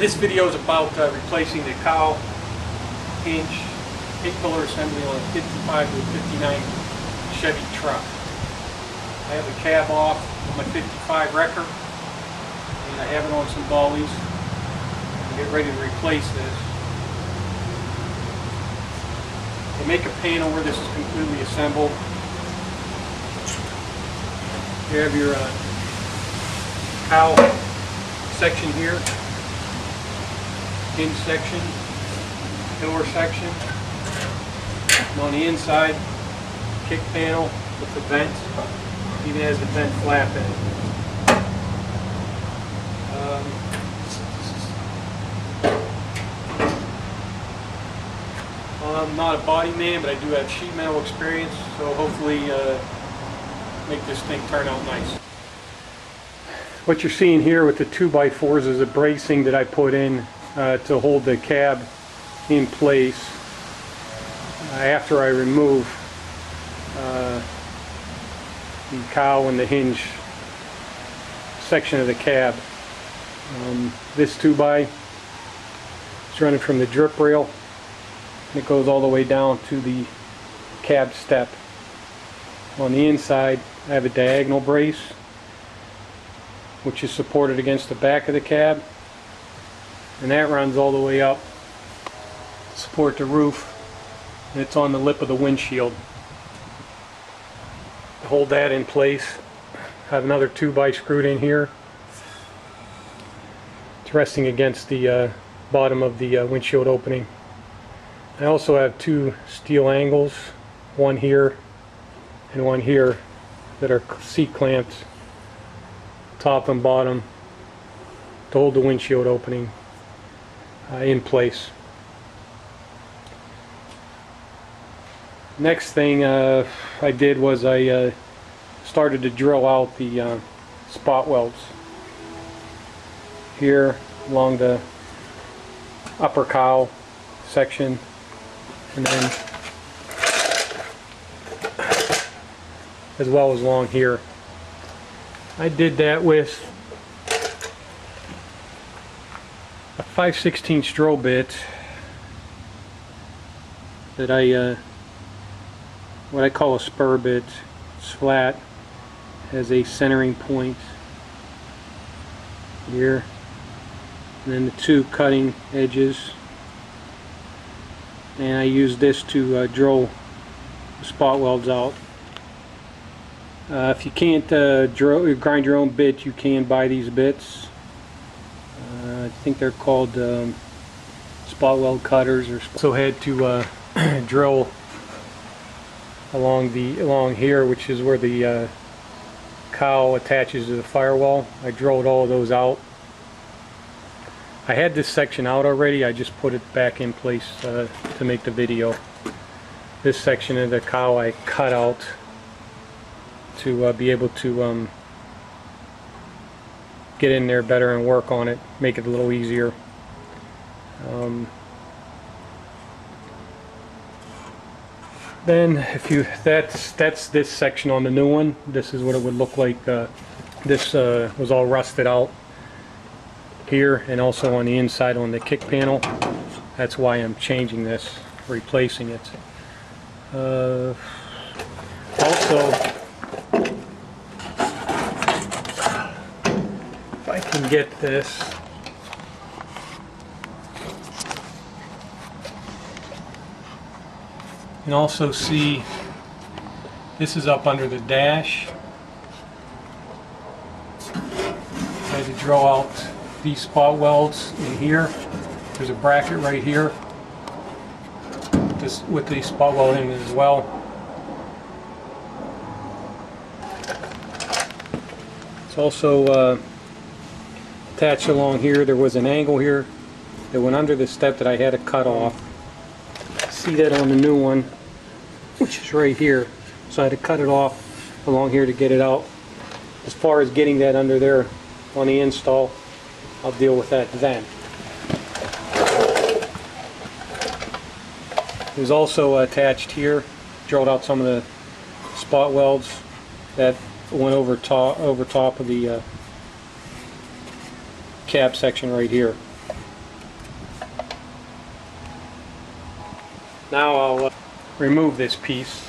This video is about replacing the cowl, hinge, 8-pillar assembly on a 55 to 59 Chevy truck. I have the cab off on my 55 wrecker, and I have it on some dollies. I'm getting ready to replace this. They make a panel where this is completely assembled. You have your cowl section here, hinge section, pillar section, and on the inside, kick panel with the vent, even has the vent flap in it. I'm not a body man, but I do have sheet metal experience, so hopefully make this thing turn out nice. What you're seeing here with the 2x4s is a bracing that I put in to hold the cab in place after I remove the cowl and the hinge section of the cab. This 2x is running from the drip rail, and it goes all the way down to the cab step. On the inside I have a diagonal brace which is supported against the back of the cab, and that runs all the way up to support the roof, and it's on the lip of the windshield. To hold that in place, I have another 2x screwed in here. It's resting against the bottom of the windshield opening. I also have 2 steel angles, one here and one here, that are seat clamped top and bottom to hold the windshield opening in place. Next thing I did was I started to drill out the spot welds here along the upper cowl section, and then as well as along here. I did that with a 5/16 drill bit that what I call a spur bit. It's flat, has a centering point here, and then the 2 cutting edges, and I use this to drill the spot welds out. If you can't grind your own bit, you can buy these bits. I think they're called spot weld cutters. So I had to drill along here, which is where the cowl attaches to the firewall. I drilled all of those out. I had this section out already. I just put it back in place to make the video. This section of the cowl I cut out to be able to get in there better and work on it, make it a little easier. Then that's this section on the new one. This is what it would look like. This was all rusted out here and also on the inside on the kick panel. That's why I'm changing this, replacing it. Also, if I can get this, you can also see this is up under the dash. I had to drill out these spot welds in here. There's a bracket right here with the spot weld in it as well. It's also attached along here. There was an angle here that went under the step that I had to cut off. See that on the new one, which is right here. So I had to cut it off along here to get it out. As far as getting that under there on the install, I'll deal with that then. It was also attached here, drilled out some of the spot welds that went over top of the cab section right here. Now I'll remove this piece.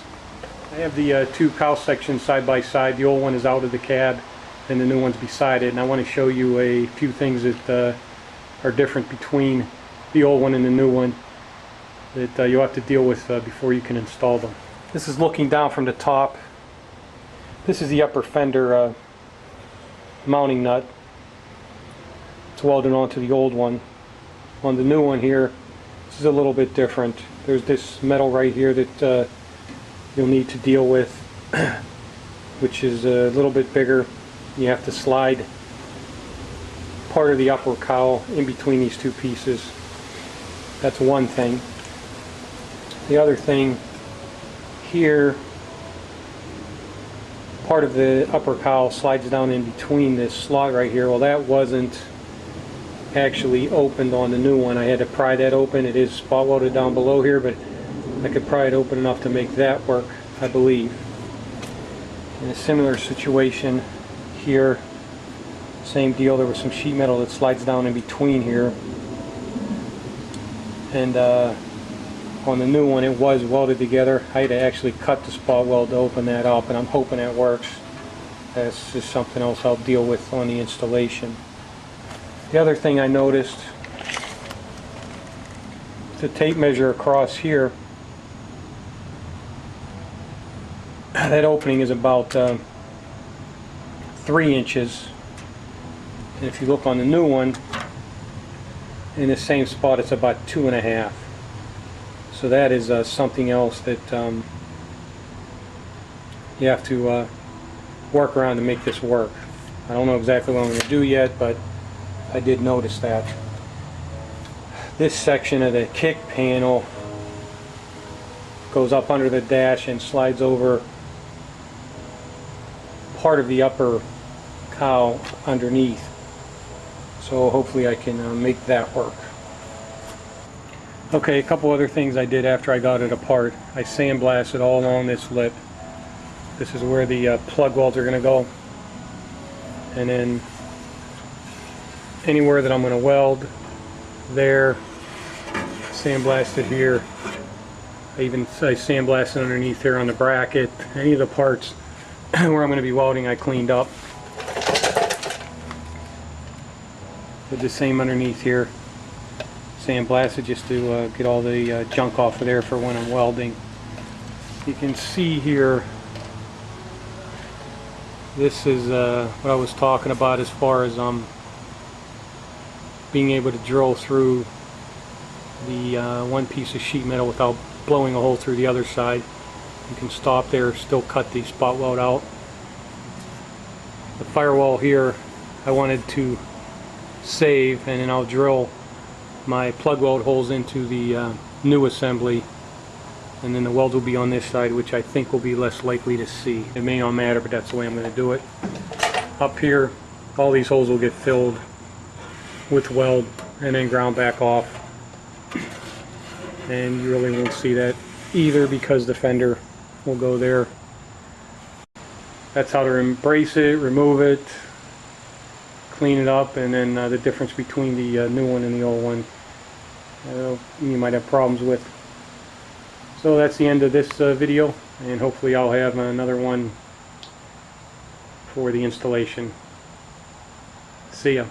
I have the two cowl sections side by side. The old one is out of the cab and the new one's beside it, and I want to show you a few things that are different between the old one and the new one that you'll have to deal with before you can install them. This is looking down from the top. This is the upper fender mounting nut. It's welded onto the old one. On the new one here, this is a little bit different. There's this metal right here that you'll need to deal with, which is a little bit bigger. You have to slide part of the upper cowl in between these two pieces. That's one thing. The other thing here, part of the upper cowl slides down in between this slot right here. Well, that wasn't actually opened on the new one. I had to pry that open. It is spot welded down below here, but I could pry it open enough to make that work, I believe. In a similar situation here, same deal. There was some sheet metal that slides down in between here, and on the new one it was welded together. I had to actually cut the spot weld to open that up, and I'm hoping that works. That's just something else I'll deal with on the installation. The other thing I noticed, the tape measure across here, that opening is about 3 inches, and if you look on the new one, in the same spot it's about 2.5. So that is something else that you have to work around to make this work. I don't know exactly what I'm going to do yet, but I did notice that. This section of the kick panel goes up under the dash and slides over part of the upper cowl underneath. So hopefully I can make that work. Okay, a couple other things I did after I got it apart. I sandblasted all along this lip. This is where the plug welds are going to go. And then anywhere that I'm going to weld, there, sandblasted here. I sandblasted underneath here on the bracket. Any of the parts where I'm going to be welding I cleaned up. Did the same underneath here. Sandblasted just to get all the junk off of there for when I'm welding. You can see here, this is what I was talking about as far as being able to drill through the one piece of sheet metal without blowing a hole through the other side. You can stop there, still cut the spot weld out. The firewall here I wanted to save, and then I'll drill my plug weld holes into the new assembly, and then the weld will be on this side, which I think will be less likely to see. It may not matter, but that's the way I'm going to do it. Up here, all these holes will get filled with weld and then ground back off, and you really won't see that either because the fender will go there. That's how to embrace it, remove it, clean it up, and then the difference between the new one and the old one you might have problems with. So that's the end of this video, and hopefully I'll have another one for the installation. See ya.